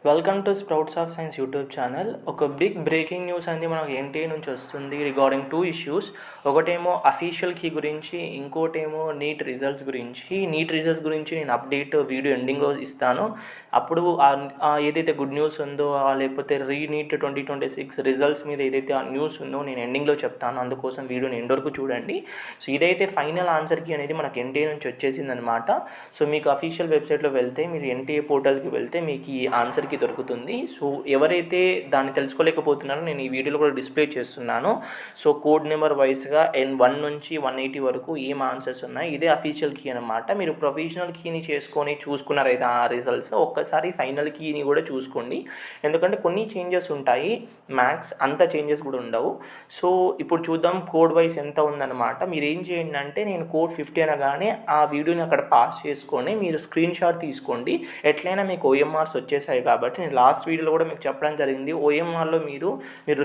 Welcome to sprouts of science YouTube channel. ఒక big breaking news అనేది మనకు NTA నుంచి వస్తుంది రిగార్డింగ్ 2 ఇష్యూస్. ఒకటేమో అఫీషియల్ కీ గురించి, ఇంకోటేమో నీట్ రిజల్ట్స్ గురించి. నీట్ రిజల్ట్స్ గురించి నేను అప్డేట్ వీడియో ఎండింగ్లో ఇస్తాను. అప్పుడు ఏదైతే గుడ్ న్యూస్ ఉందో లేకపోతే రీనీట్ 2026 రిజల్ట్స్ మీద ఏదైతే ఆ న్యూస్ ఉందో నేను ఎండింగ్లో చెప్తాను. అందుకోసం వీడియోని ఎండ్ వరకు చూడండి. సో ఇదైతే ఫైనల్ ఆన్సర్ కీ అనేది మనకు ఎన్టీఏ నుంచి వచ్చేసింది అనమాట. సో మీకు అఫీషియల్ వెబ్సైట్లో వెళ్తే, మీరు ఎన్టీఏ పోర్టల్కి వెళ్తే మీకు ఈ ఆన్సర్ కీ దొరుకుతుంది. సో ఎవరైతే దాన్ని తెలుసుకోలేకపోతున్నారో నేను ఈ వీడియోలో కూడా డిస్ప్లే చేస్తున్నాను. సో కోడ్ నెంబర్ వైస్గా N1 నుంచి 180 వరకు ఏం ఆన్సర్స్ ఉన్నాయి, ఇదే అఫీషియల్ కీ అనమాట. మీరు ప్రొవిజనల్ కీని చేసుకొని చూసుకున్నారైతే ఆ రిజల్ట్స్, ఒక్కసారి ఫైనల్ కీని కూడా చూసుకోండి. ఎందుకంటే కొన్ని చేంజెస్ ఉంటాయి, మ్యాక్స్ అంత చేంజెస్ కూడా ఉండవు. సో ఇప్పుడు చూద్దాం కోడ్ వైస్ ఎంత ఉందన్నమాట. మీరు ఏం చేయండి అంటే, నేను కోడ్ 50 అనగానే ఆ వీడియోని అక్కడ పాస్ చేసుకొని మీరు స్క్రీన్ షాట్ తీసుకోండి. ఎట్లయినా మీకు OMRs వచ్చేసాయి కాబట్టి నేను లాస్ట్ వీడియోలో కూడా మీకు చెప్పడం జరిగింది. OMRలో మీరు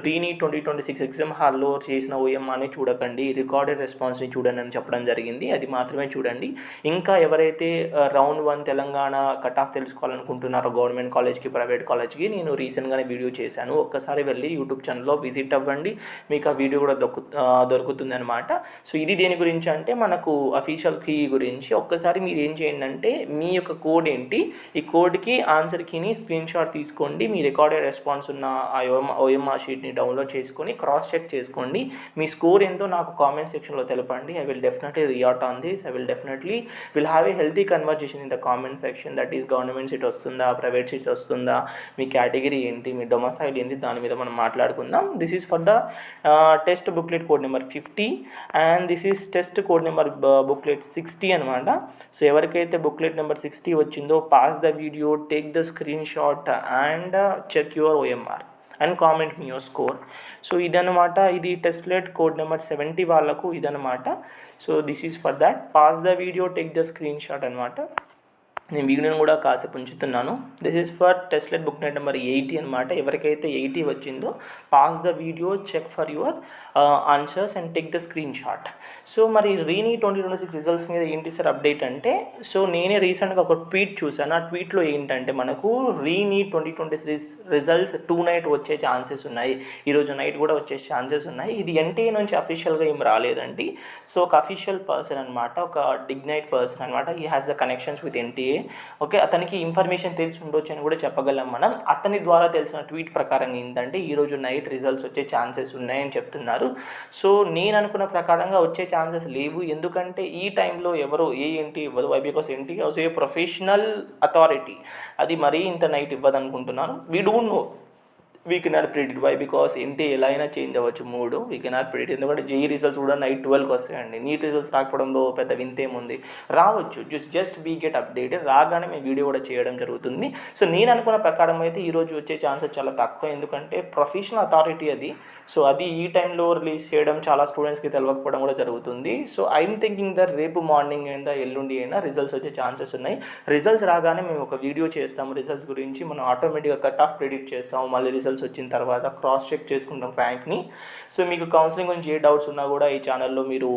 రీనీట్ 2026 ఎగ్జామ్ హాల్లో చేసిన OMRని చూడకండి, రికార్డెడ్ రెస్పాన్స్ని చూడండి అని చెప్పడం జరిగింది. అది మాత్రమే చూడండి. ఇంకా ఎవరైతే రౌండ్ 1 తెలంగాణ కట్ ఆఫ్ తెలుసుకోవాలనుకుంటున్నారో గవర్నమెంట్ కాలేజ్కి, ప్రైవేట్ కాలేజ్కి, నేను రీసెంట్గానే వీడియో చేశాను. ఒక్కసారి వెళ్ళి యూట్యూబ్ ఛానల్లో విజిట్ అవ్వండి, మీకు ఆ వీడియో కూడా దొరుకుతుంది అనమాట. సో ఇది దేని గురించి అంటే మనకు అఫీషియల్ కీ గురించి. ఒక్కసారి మీరు ఏం చేయండి అంటే, మీ యొక్క కోడ్ ఏంటి, ఈ కోడ్కి ఆన్సర్ కీని స్క్రీన్ షాట్ తీసుకోండి. మీ రికార్డెడ్ రెస్పాన్స్ ఉన్న ఆ OMR షీట్ని డౌన్లోడ్ చేసుకొని క్రాస్ చెక్ చేసుకోండి. మీ స్కోర్ ఎంతో నాకు కామెంట్ సెక్షన్లో తెలపండి. I will definitely react on this. I will have a healthy conversation in the comment section. That is government seat వస్తుందా, ప్రైవేట్ సీట్స్ వస్తుందా, మీ కేటగిరీ ఏంటి, మీ డొమసైల్ ఏంటి, దాని మీద మనం మాట్లాడుకుందాం. This is for the test booklet code number 50 and this is test code number booklet 60 అనమాట. So ఎవరికైతే బుక్లెట్ నెంబర్ 60 వచ్చిందో, pass the video, take the screenshot and check your OMR and comment మీ your score. So ఇదనమాట, ఇది testlet code number 70 వాళ్ళకు ఇదనమాట. So this is for that. Pass the video, take the screenshot అనమాట. నేను వీడియోని కూడా కాసేపు ఉంచుతున్నాను. This is for testlet book NEET number 80 అనమాట. ఎవరికైతే 80 వచ్చిందో, pass the video, check for your answers and take the screenshot. So మరి రీనీట్ 2026 రిజల్ట్స్ మీద ఏంటి సార్ అప్డేట్ అంటే, సో నేనే రీసెంట్గా ఒక ట్వీట్ చూసాను. ఆ ట్వీట్లో ఏంటంటే, మనకు రీనీట్ 2026 రిజల్ట్స్ 2 నైట్ వచ్చే ఛాన్సెస్ ఉన్నాయి, ఈరోజు నైట్ కూడా వచ్చే ఛాన్సెస్ ఉన్నాయి. ఇది ఎన్టీఏ నుంచి అఫీషియల్గా ఏం రాలేదండి. సో ఒక అఫీషియల్ పర్సన్ అనమాట, ఒక డిగ్నైట్ పర్సన్ అనమాట. He has the connections with NTA. Okay, అతనికి ఇన్ఫర్మేషన్ తెలిసి ఉండొచ్చు అని కూడా చెప్పగలం మనం. అతని ద్వారా తెలిసిన ట్వీట్ ప్రకారం ఏంటంటే, ఈరోజు నైట్ రిజల్ట్స్ వచ్చే ఛాన్సెస్ ఉన్నాయని చెప్తున్నారు. సో నేను అనుకున్న ప్రకారంగా వచ్చే ఛాన్సెస్ లేవు. ఎందుకంటే ఈ టైంలో ఎవరు ఏంటి ఇవ్వదు. Why because NT also a professional authority, అది మరీ ఇంత నైట్ ఇవ్వదు అనుకుంటున్నాను. We don't know, we cannot predict. Why because NT ఎలా అయినా చేంజ్ అవ్వచ్చు మూడు. We cannot predict. ఎందుకంటే JEE రిజల్ట్స్ కూడా నైట్ 12కి వస్తాయండి. నీట్ రిజల్ట్స్ రాకపోవడంలో పెద్ద వింతేముంది, రావచ్చు. Just we get updated. రాగానే మేము వీడియో కూడా చేయడం జరుగుతుంది. సో నేను అనుకున్న ప్రకారం అయితే ఈరోజు వచ్చే ఛాన్సెస్ చాలా తక్కువ, ఎందుకంటే ప్రొఫెషనల్ అథారిటీ అది. సో అది ఈ టైంలో రిలీజ్ చేయడం చాలా స్టూడెంట్స్కి తెలియకపోవడం కూడా జరుగుతుంది. సో ఐఎమ్ థింకింగ్ దట్ రేపు మార్నింగ్ అయినా ఎల్లుండి అయినా రిజల్ట్స్ వచ్చే ఛాన్సెస్ ఉన్నాయి. రిజల్ట్స్ రాగానే మేము ఒక వీడియో చేస్తాము రిజల్ట్స్ గురించి. మనం ఆటోమేటిక్గా కట్ ఆఫ్ ప్రిడిక్ట్ చేస్తాము. మళ్ళీ రిజల్ట్స్ వచ్చిన తర్వాత క్రాస్ చెక్ చేసుకుంటాం ర్యాంక్ని. సో మీకు కౌన్సిలింగ్ గురించి ఏ డౌట్స్ ఉన్నా కూడా ఈ ఛానల్లో మీరు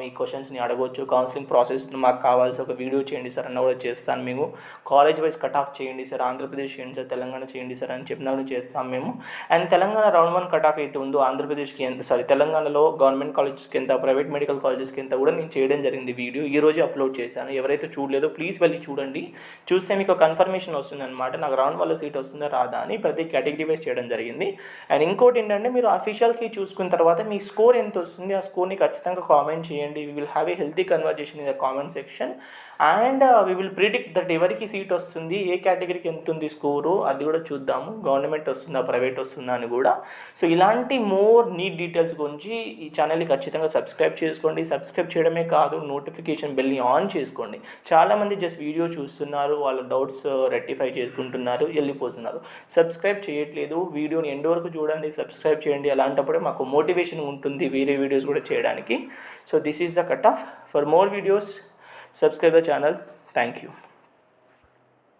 మీ క్వశ్చన్స్ని అడగవచ్చు. కౌన్సిలింగ్ ప్రాసెస్ మాకు కావాల్సి ఒక వీడియో చేయండి సార్ అన్న కూడా చేస్తాను మేము. కాలేజ్ వైజ్ కట్ ఆఫ్ చేయండి సార్, ఆంధ్రప్రదేశ్ చేయండి సార్, తెలంగాణ చేయండి సార్ అని చెప్పినా కూడా చేస్తాం మేము. And Telangana round 1 cut off అయితే ఉందో, ఆంధ్రప్రదేశ్కి ఎంత, తెలంగాణలో గవర్నమెంట్ కాలేజెస్కి ఎంత, ప్రైవేట్ మెడికల్ కాలేజెస్కి ఎంత కూడా నేను చేయడం జరిగింది. వీడియో ఈరోజు అప్లోడ్ చేశాను. ఎవరైతే చూడలేదో ప్లీజ్ వెళ్ళి చూడండి. చూస్తే మీకు కన్ఫర్మేషన్ వస్తుంది అనమాట, నాకు రౌండ్ 1 సీట్ వస్తుందా రాదా అని. ప్రతి కేటగిరీ వైజ్ చేయడం జరిగింది. అండ్ ఇంకోటి ఏంటంటే, మీరు అఫీషియల్కి చూసుకున్న తర్వాత మీ స్కోర్ ఎంత వస్తుంది, ఆ స్కోర్ని ఖచ్చితంగా కామెంట్ చేయండి. We will have a healthy conversation in the comment section and we will predict that ఎవరికి సీట్ వస్తుంది, ఏ కేటగిరీకి ఎంత ఉంది స్కోరు, అది కూడా చూద్దాము. గవర్నమెంట్ వస్తుందా, ప్రైవేట్ వస్తుందా అని కూడా. సో ఇలాంటి మోర్ నీట్ డీటెయిల్స్ గురించి ఈ ఛానల్ని ఖచ్చితంగా సబ్స్క్రైబ్ చేసుకోండి. సబ్స్క్రైబ్ చేయడమే కాదు, నోటిఫికేషన్ బెల్ని ఆన్ చేసుకోండి. చాలామంది జస్ట్ వీడియో చూస్తున్నారు, వాళ్ళ డౌట్స్ రెక్టిఫై చేసుకుంటున్నారు, వెళ్ళిపోతున్నారు. సబ్స్క్రైబ్ చేయట్లేదు. వీడియోని ఎండ్ వరకు చూడండి, సబ్స్క్రైబ్ చేయండి. అలాంటప్పుడే మాకు మోటివేషన్ ఉంటుంది వేరే వీడియోస్ కూడా చేయడానికి. So this is the cut off. For more videos, subscribe the channel. Thank you.